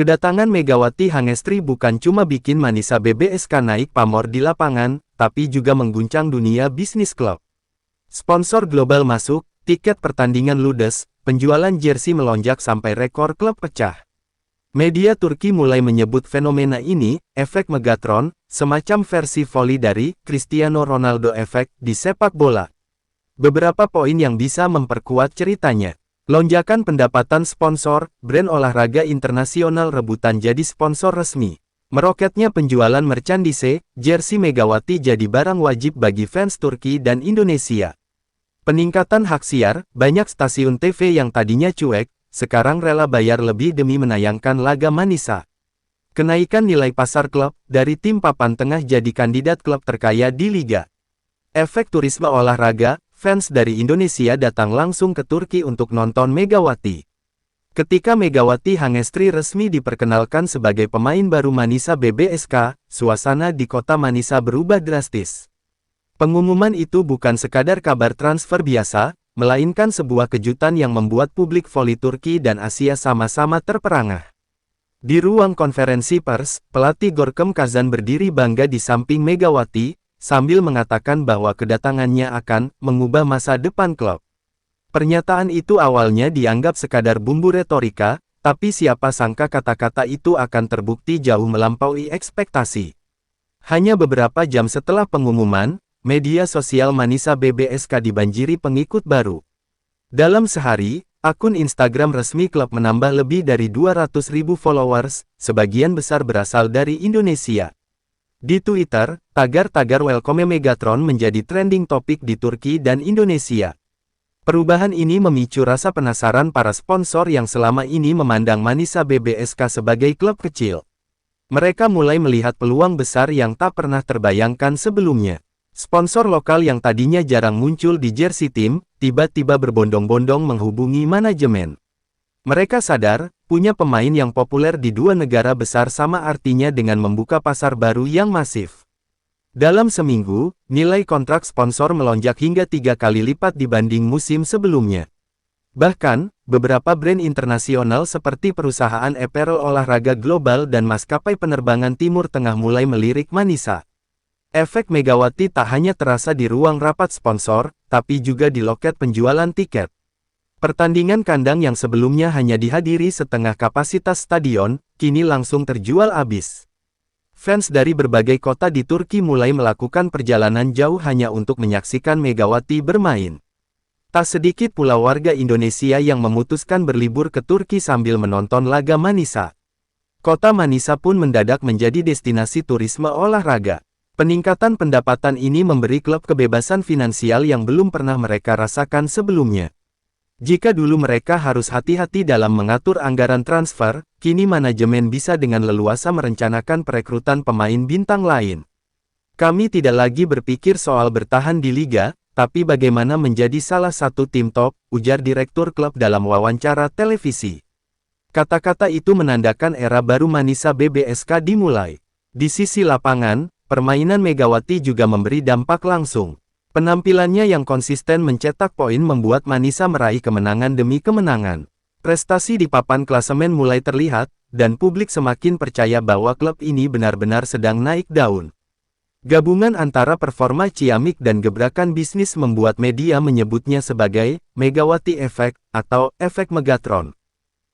Kedatangan Megawati Hangestri bukan cuma bikin Manisa BBSK naik pamor di lapangan, tapi juga mengguncang dunia bisnis klub. Sponsor global masuk, tiket pertandingan ludes, penjualan jersey melonjak sampai rekor klub pecah. Media Turki mulai menyebut fenomena ini, efek Megatron, semacam versi voli dari Cristiano Ronaldo Effect di sepak bola. Beberapa poin yang bisa memperkuat ceritanya. Lonjakan pendapatan sponsor, brand olahraga internasional rebutan jadi sponsor resmi. Meroketnya penjualan merchandise, jersey Megawati jadi barang wajib bagi fans Turki dan Indonesia. Peningkatan hak siar, banyak stasiun TV yang tadinya cuek, sekarang rela bayar lebih demi menayangkan laga Manisa. Kenaikan nilai pasar klub, dari tim papan tengah jadi kandidat klub terkaya di Liga. Efek turisme olahraga, fans dari Indonesia datang langsung ke Turki untuk nonton Megawati. Ketika Megawati Hangestri resmi diperkenalkan sebagai pemain baru Manisa BBSK, suasana di kota Manisa berubah drastis. Pengumuman itu bukan sekadar kabar transfer biasa, melainkan sebuah kejutan yang membuat publik voli Turki dan Asia sama-sama terperangah. Di ruang konferensi pers, pelatih Görkem Kazan berdiri bangga di samping Megawati, sambil mengatakan bahwa kedatangannya akan mengubah masa depan klub. Pernyataan itu awalnya dianggap sekadar bumbu retorika, tapi siapa sangka kata-kata itu akan terbukti jauh melampaui ekspektasi. Hanya beberapa jam setelah pengumuman, media sosial Manisa BBSK dibanjiri pengikut baru. Dalam sehari, akun Instagram resmi klub menambah lebih dari 200.000 followers, sebagian besar berasal dari Indonesia. Di Twitter, tagar-tagar Welcome Megatron menjadi trending topik di Turki dan Indonesia. Perubahan ini memicu rasa penasaran para sponsor yang selama ini memandang Manisa BBSK sebagai klub kecil. Mereka mulai melihat peluang besar yang tak pernah terbayangkan sebelumnya. Sponsor lokal yang tadinya jarang muncul di jersey tim, tiba-tiba berbondong-bondong menghubungi manajemen. Mereka sadar, punya pemain yang populer di dua negara besar sama artinya dengan membuka pasar baru yang masif. Dalam seminggu, nilai kontrak sponsor melonjak hingga 3 kali lipat dibanding musim sebelumnya. Bahkan, beberapa brand internasional seperti perusahaan apparel olahraga global dan maskapai penerbangan Timur Tengah mulai melirik Manisa. Efek Megawati tak hanya terasa di ruang rapat sponsor, tapi juga di loket penjualan tiket. Pertandingan kandang yang sebelumnya hanya dihadiri setengah kapasitas stadion, kini langsung terjual habis. Fans dari berbagai kota di Turki mulai melakukan perjalanan jauh hanya untuk menyaksikan Megawati bermain. Tak sedikit pula warga Indonesia yang memutuskan berlibur ke Turki sambil menonton laga Manisa. Kota Manisa pun mendadak menjadi destinasi turisme olahraga. Peningkatan pendapatan ini memberi klub kebebasan finansial yang belum pernah mereka rasakan sebelumnya. Jika dulu mereka harus hati-hati dalam mengatur anggaran transfer, kini manajemen bisa dengan leluasa merencanakan perekrutan pemain bintang lain. Kami tidak lagi berpikir soal bertahan di liga, tapi bagaimana menjadi salah satu tim top, ujar direktur klub dalam wawancara televisi. Kata-kata itu menandakan era baru Manisa BBSK dimulai. Di sisi lapangan, permainan Megawati juga memberi dampak langsung. Penampilannya yang konsisten mencetak poin membuat Manisa meraih kemenangan demi kemenangan. Prestasi di papan klasemen mulai terlihat, dan publik semakin percaya bahwa klub ini benar-benar sedang naik daun. Gabungan antara performa ciamik dan gebrakan bisnis membuat media menyebutnya sebagai Megawati Effect atau efek Megatron.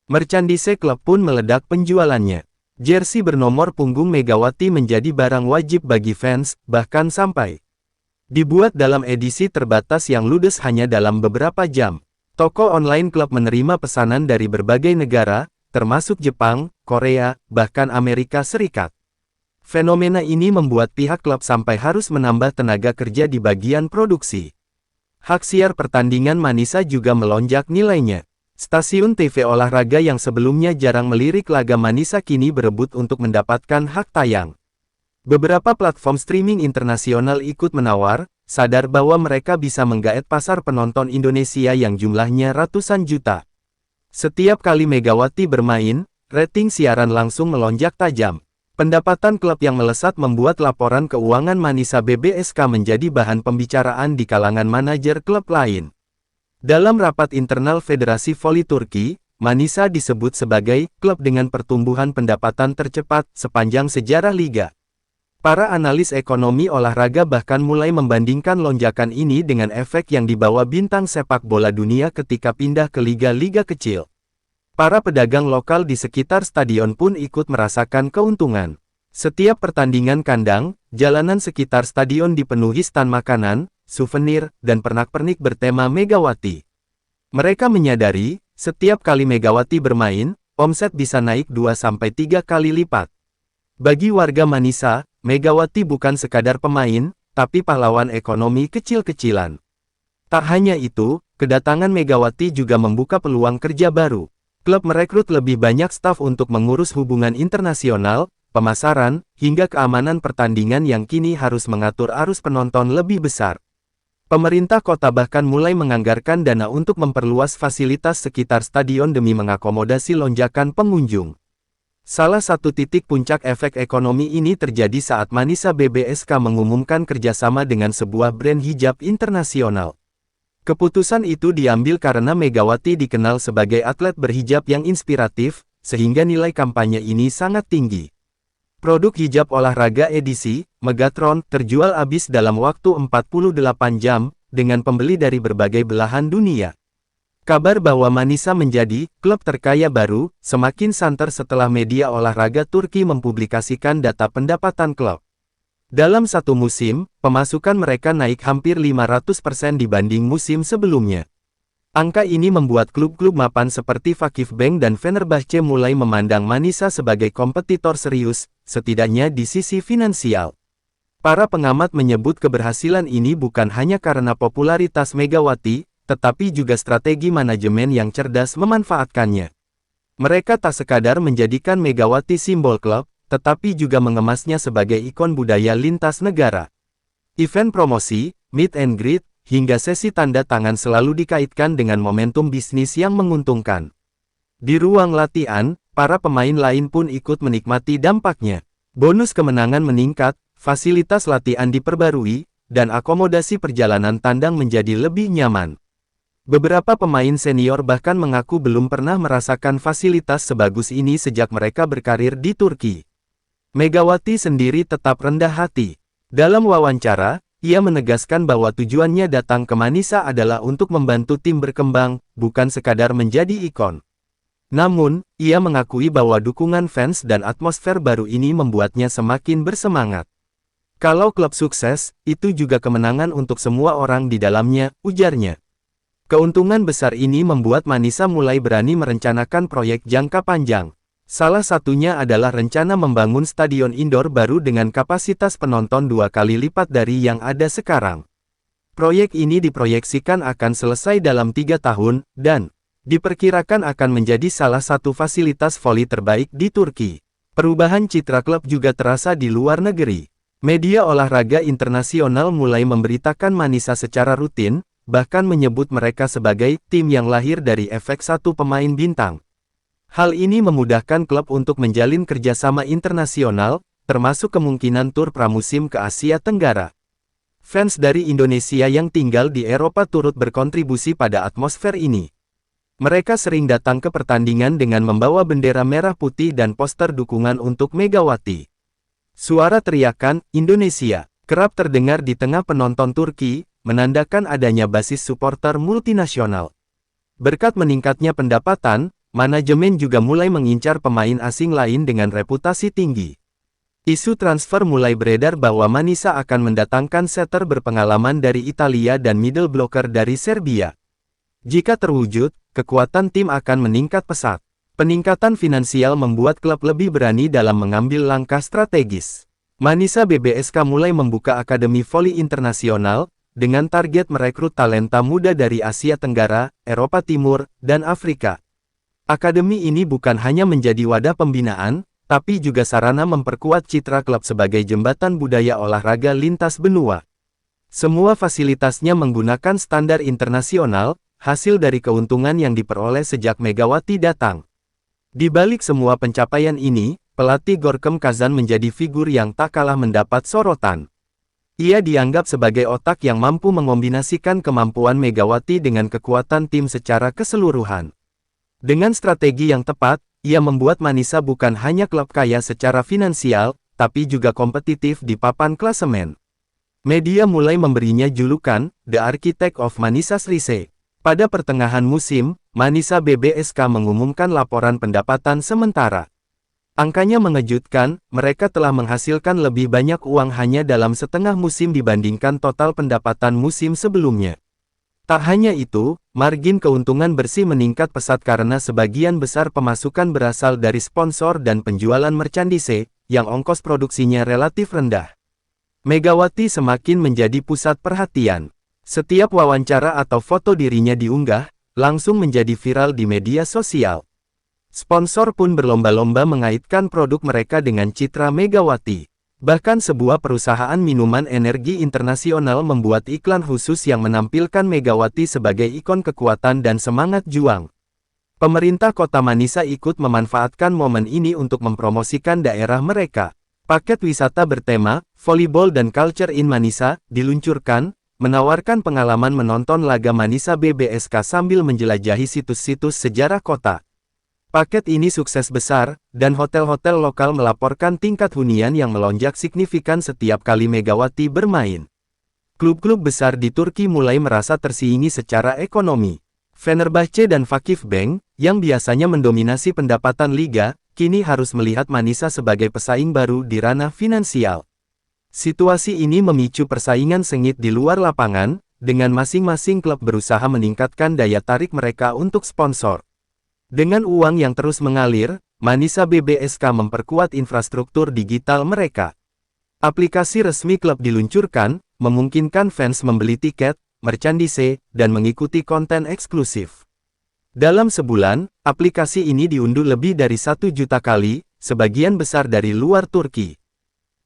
Merchandise klub pun meledak penjualannya. Jersey bernomor punggung Megawati menjadi barang wajib bagi fans, bahkan sampai dibuat dalam edisi terbatas yang ludes hanya dalam beberapa jam. Toko online klub menerima pesanan dari berbagai negara, termasuk Jepang, Korea, bahkan Amerika Serikat. Fenomena ini membuat pihak klub sampai harus menambah tenaga kerja di bagian produksi. Hak siar pertandingan Manisa juga melonjak nilainya. Stasiun TV olahraga yang sebelumnya jarang melirik laga Manisa kini berebut untuk mendapatkan hak tayang. Beberapa platform streaming internasional ikut menawar, sadar bahwa mereka bisa menggaet pasar penonton Indonesia yang jumlahnya ratusan juta. Setiap kali Megawati bermain, rating siaran langsung melonjak tajam. Pendapatan klub yang melesat membuat laporan keuangan Manisa BBSK menjadi bahan pembicaraan di kalangan manajer klub lain. Dalam rapat internal Federasi Voli Turki, Manisa disebut sebagai klub dengan pertumbuhan pendapatan tercepat sepanjang sejarah liga. Para analis ekonomi olahraga bahkan mulai membandingkan lonjakan ini dengan efek yang dibawa bintang sepak bola dunia ketika pindah ke liga-liga kecil. Para pedagang lokal di sekitar stadion pun ikut merasakan keuntungan. Setiap pertandingan kandang, jalanan sekitar stadion dipenuhi stan makanan, souvenir, dan pernak-pernik bertema Megawati. Mereka menyadari, setiap kali Megawati bermain, omset bisa naik 2-3 kali lipat. Bagi warga Manisa, Megawati bukan sekadar pemain, tapi pahlawan ekonomi kecil-kecilan. Tak hanya itu, kedatangan Megawati juga membuka peluang kerja baru. Klub merekrut lebih banyak staf untuk mengurus hubungan internasional, pemasaran, hingga keamanan pertandingan yang kini harus mengatur arus penonton lebih besar. Pemerintah kota bahkan mulai menganggarkan dana untuk memperluas fasilitas sekitar stadion demi mengakomodasi lonjakan pengunjung. Salah satu titik puncak efek ekonomi ini terjadi saat Manisa BBSK mengumumkan kerjasama dengan sebuah brand hijab internasional. Keputusan itu diambil karena Megawati dikenal sebagai atlet berhijab yang inspiratif, sehingga nilai kampanye ini sangat tinggi. Produk hijab olahraga edisi Megatron terjual habis dalam waktu 48 jam, dengan pembeli dari berbagai belahan dunia. Kabar bahwa Manisa menjadi klub terkaya baru semakin santer setelah media olahraga Turki mempublikasikan data pendapatan klub. Dalam satu musim, pemasukan mereka naik hampir 500% dibanding musim sebelumnya. Angka ini membuat klub-klub mapan seperti Vakifbank dan Fenerbahce mulai memandang Manisa sebagai kompetitor serius, setidaknya di sisi finansial. Para pengamat menyebut keberhasilan ini bukan hanya karena popularitas Megawati, tetapi juga strategi manajemen yang cerdas memanfaatkannya. Mereka tak sekadar menjadikan Megawati simbol klub, tetapi juga mengemasnya sebagai ikon budaya lintas negara. Event promosi, meet and greet, hingga sesi tanda tangan selalu dikaitkan dengan momentum bisnis yang menguntungkan. Di ruang latihan, para pemain lain pun ikut menikmati dampaknya. Bonus kemenangan meningkat, fasilitas latihan diperbarui, dan akomodasi perjalanan tandang menjadi lebih nyaman. Beberapa pemain senior bahkan mengaku belum pernah merasakan fasilitas sebagus ini sejak mereka berkarir di Turki. Megawati sendiri tetap rendah hati. Dalam wawancara, ia menegaskan bahwa tujuannya datang ke Manisa adalah untuk membantu tim berkembang, bukan sekadar menjadi ikon. Namun, ia mengakui bahwa dukungan fans dan atmosfer baru ini membuatnya semakin bersemangat. Kalau klub sukses, itu juga kemenangan untuk semua orang di dalamnya, ujarnya. Keuntungan besar ini membuat Manisa mulai berani merencanakan proyek jangka panjang. Salah satunya adalah rencana membangun stadion indoor baru dengan kapasitas penonton 2 kali lipat dari yang ada sekarang. Proyek ini diproyeksikan akan selesai dalam 3 tahun, dan diperkirakan akan menjadi salah satu fasilitas voli terbaik di Turki. Perubahan citra klub juga terasa di luar negeri. Media olahraga internasional mulai memberitakan Manisa secara rutin, bahkan menyebut mereka sebagai tim yang lahir dari efek satu pemain bintang. Hal ini memudahkan klub untuk menjalin kerjasama internasional, termasuk kemungkinan tur pramusim ke Asia Tenggara. Fans dari Indonesia yang tinggal di Eropa turut berkontribusi pada atmosfer ini. Mereka sering datang ke pertandingan dengan membawa bendera merah putih dan poster dukungan untuk Megawati. Suara teriakan "Indonesia" kerap terdengar di tengah penonton Turki, menandakan adanya basis supporter multinasional. Berkat meningkatnya pendapatan, manajemen juga mulai mengincar pemain asing lain dengan reputasi tinggi. Isu transfer mulai beredar bahwa Manisa akan mendatangkan setter berpengalaman dari Italia dan middle blocker dari Serbia. Jika terwujud, kekuatan tim akan meningkat pesat. Peningkatan finansial membuat klub lebih berani dalam mengambil langkah strategis. Manisa BBSK mulai membuka akademi voli internasional, dengan target merekrut talenta muda dari Asia Tenggara, Eropa Timur, dan Afrika. Akademi ini bukan hanya menjadi wadah pembinaan, tapi juga sarana memperkuat citra klub sebagai jembatan budaya olahraga lintas benua. Semua fasilitasnya menggunakan standar internasional, hasil dari keuntungan yang diperoleh sejak Megawati datang. Di balik semua pencapaian ini, pelatih Gorkem Kazan menjadi figur yang tak kalah mendapat sorotan. Ia dianggap sebagai otak yang mampu mengombinasikan kemampuan Megawati dengan kekuatan tim secara keseluruhan. Dengan strategi yang tepat, ia membuat Manisa bukan hanya klub kaya secara finansial, tapi juga kompetitif di papan klasemen. Media mulai memberinya julukan, The Architect of Manisa's Rise. Pada pertengahan musim, Manisa BBSK mengumumkan laporan pendapatan sementara. Angkanya mengejutkan, mereka telah menghasilkan lebih banyak uang hanya dalam setengah musim dibandingkan total pendapatan musim sebelumnya. Tak hanya itu, margin keuntungan bersih meningkat pesat karena sebagian besar pemasukan berasal dari sponsor dan penjualan merchandise, yang ongkos produksinya relatif rendah. Megawati semakin menjadi pusat perhatian. Setiap wawancara atau foto dirinya diunggah, langsung menjadi viral di media sosial. Sponsor pun berlomba-lomba mengaitkan produk mereka dengan citra Megawati. Bahkan sebuah perusahaan minuman energi internasional membuat iklan khusus yang menampilkan Megawati sebagai ikon kekuatan dan semangat juang. Pemerintah Kota Manisa ikut memanfaatkan momen ini untuk mempromosikan daerah mereka. Paket wisata bertema, Volleyball dan Culture in Manisa, diluncurkan, menawarkan pengalaman menonton laga Manisa BBSK sambil menjelajahi situs-situs sejarah kota. Paket ini sukses besar, dan hotel-hotel lokal melaporkan tingkat hunian yang melonjak signifikan setiap kali Megawati bermain. Klub-klub besar di Turki mulai merasa tersiingi secara ekonomi. Fenerbahce dan Vakifbank, yang biasanya mendominasi pendapatan liga, kini harus melihat Manisa sebagai pesaing baru di ranah finansial. Situasi ini memicu persaingan sengit di luar lapangan, dengan masing-masing klub berusaha meningkatkan daya tarik mereka untuk sponsor. Dengan uang yang terus mengalir, Manisa BBSK memperkuat infrastruktur digital mereka. Aplikasi resmi klub diluncurkan, memungkinkan fans membeli tiket, merchandise, dan mengikuti konten eksklusif. Dalam sebulan, aplikasi ini diunduh lebih dari 1 juta kali, sebagian besar dari luar Turki.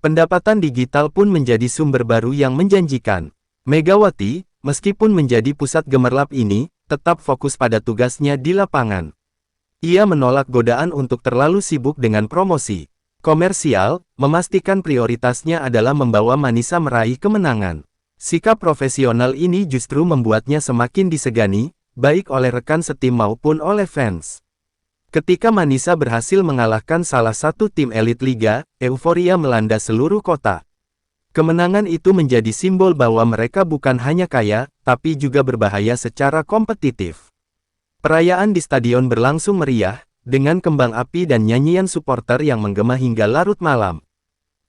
Pendapatan digital pun menjadi sumber baru yang menjanjikan. Megawati, meskipun menjadi pusat gemerlap ini, tetap fokus pada tugasnya di lapangan. Ia menolak godaan untuk terlalu sibuk dengan promosi komersial, memastikan prioritasnya adalah membawa Manisa meraih kemenangan. Sikap profesional ini justru membuatnya semakin disegani, baik oleh rekan setim maupun oleh fans. Ketika Manisa berhasil mengalahkan salah satu tim elit liga, euforia melanda seluruh kota. Kemenangan itu menjadi simbol bahwa mereka bukan hanya kaya, tapi juga berbahaya secara kompetitif. Perayaan di stadion berlangsung meriah, dengan kembang api dan nyanyian supporter yang menggema hingga larut malam.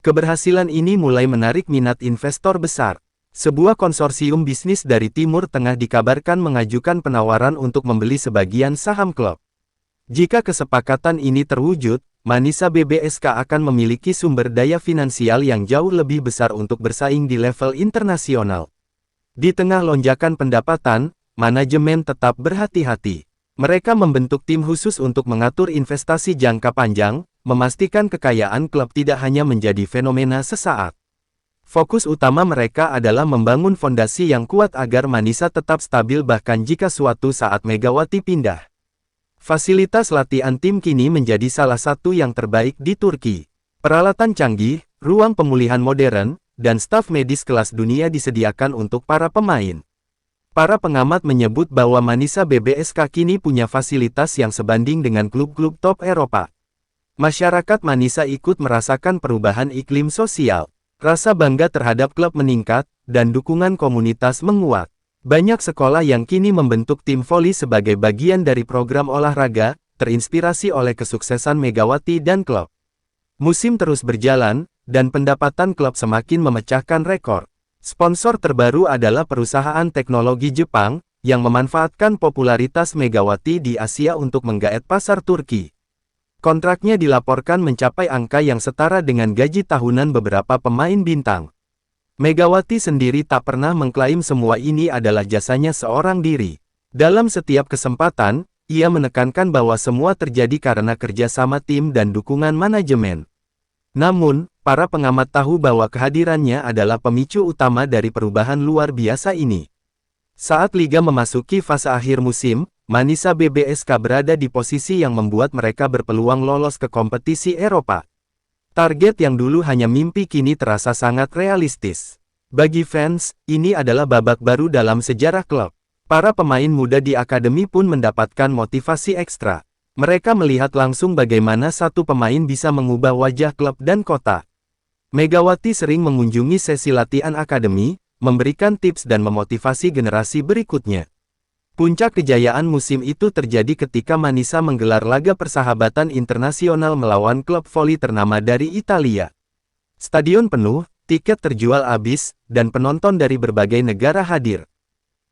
Keberhasilan ini mulai menarik minat investor besar. Sebuah konsorsium bisnis dari Timur Tengah dikabarkan mengajukan penawaran untuk membeli sebagian saham klub. Jika kesepakatan ini terwujud, Manisa BBSK akan memiliki sumber daya finansial yang jauh lebih besar untuk bersaing di level internasional. Di tengah lonjakan pendapatan, manajemen tetap berhati-hati. Mereka membentuk tim khusus untuk mengatur investasi jangka panjang, memastikan kekayaan klub tidak hanya menjadi fenomena sesaat. Fokus utama mereka adalah membangun fondasi yang kuat agar Manisa tetap stabil bahkan jika suatu saat Megawati pindah. Fasilitas latihan tim kini menjadi salah satu yang terbaik di Turki. Peralatan canggih, ruang pemulihan modern, dan staf medis kelas dunia disediakan untuk para pemain. Para pengamat menyebut bahwa Manisa BBSK kini punya fasilitas yang sebanding dengan klub-klub top Eropa. Masyarakat Manisa ikut merasakan perubahan iklim sosial. Rasa bangga terhadap klub meningkat, dan dukungan komunitas menguat. Banyak sekolah yang kini membentuk tim voli sebagai bagian dari program olahraga, terinspirasi oleh kesuksesan Megawati dan klub. Musim terus berjalan, dan pendapatan klub semakin memecahkan rekor. Sponsor terbaru adalah perusahaan teknologi Jepang, yang memanfaatkan popularitas Megawati di Asia untuk menggaet pasar Turki. Kontraknya dilaporkan mencapai angka yang setara dengan gaji tahunan beberapa pemain bintang. Megawati sendiri tak pernah mengklaim semua ini adalah jasanya seorang diri. Dalam setiap kesempatan, ia menekankan bahwa semua terjadi karena kerjasama tim dan dukungan manajemen. Namun, para pengamat tahu bahwa kehadirannya adalah pemicu utama dari perubahan luar biasa ini. Saat liga memasuki fase akhir musim, Manisa BBSK berada di posisi yang membuat mereka berpeluang lolos ke kompetisi Eropa. Target yang dulu hanya mimpi kini terasa sangat realistis. Bagi fans, ini adalah babak baru dalam sejarah klub. Para pemain muda di akademi pun mendapatkan motivasi ekstra. Mereka melihat langsung bagaimana satu pemain bisa mengubah wajah klub dan kota. Megawati sering mengunjungi sesi latihan akademi, memberikan tips dan memotivasi generasi berikutnya. Puncak kejayaan musim itu terjadi ketika Manisa menggelar laga persahabatan internasional melawan klub voli ternama dari Italia. Stadion penuh, tiket terjual habis, dan penonton dari berbagai negara hadir.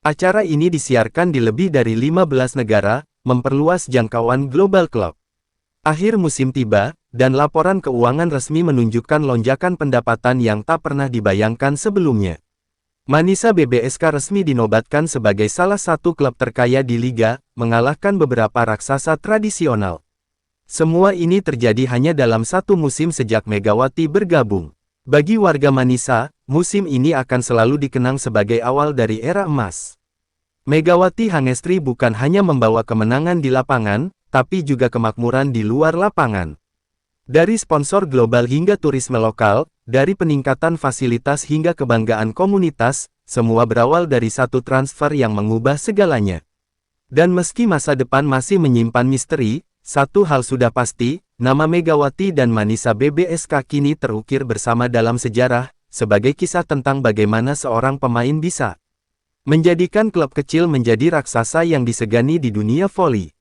Acara ini disiarkan di lebih dari 15 negara, memperluas jangkauan global klub. Akhir musim tiba, dan laporan keuangan resmi menunjukkan lonjakan pendapatan yang tak pernah dibayangkan sebelumnya. Manisa BBSK resmi dinobatkan sebagai salah satu klub terkaya di liga, mengalahkan beberapa raksasa tradisional. Semua ini terjadi hanya dalam satu musim sejak Megawati bergabung. Bagi warga Manisa, musim ini akan selalu dikenang sebagai awal dari era emas. Megawati Hangestri bukan hanya membawa kemenangan di lapangan, tapi juga kemakmuran di luar lapangan. Dari sponsor global hingga turisme lokal, dari peningkatan fasilitas hingga kebanggaan komunitas, semua berawal dari satu transfer yang mengubah segalanya. Dan meski masa depan masih menyimpan misteri, satu hal sudah pasti, nama Megawati dan Manisa BBSK kini terukir bersama dalam sejarah, sebagai kisah tentang bagaimana seorang pemain bisa menjadikan klub kecil menjadi raksasa yang disegani di dunia voli.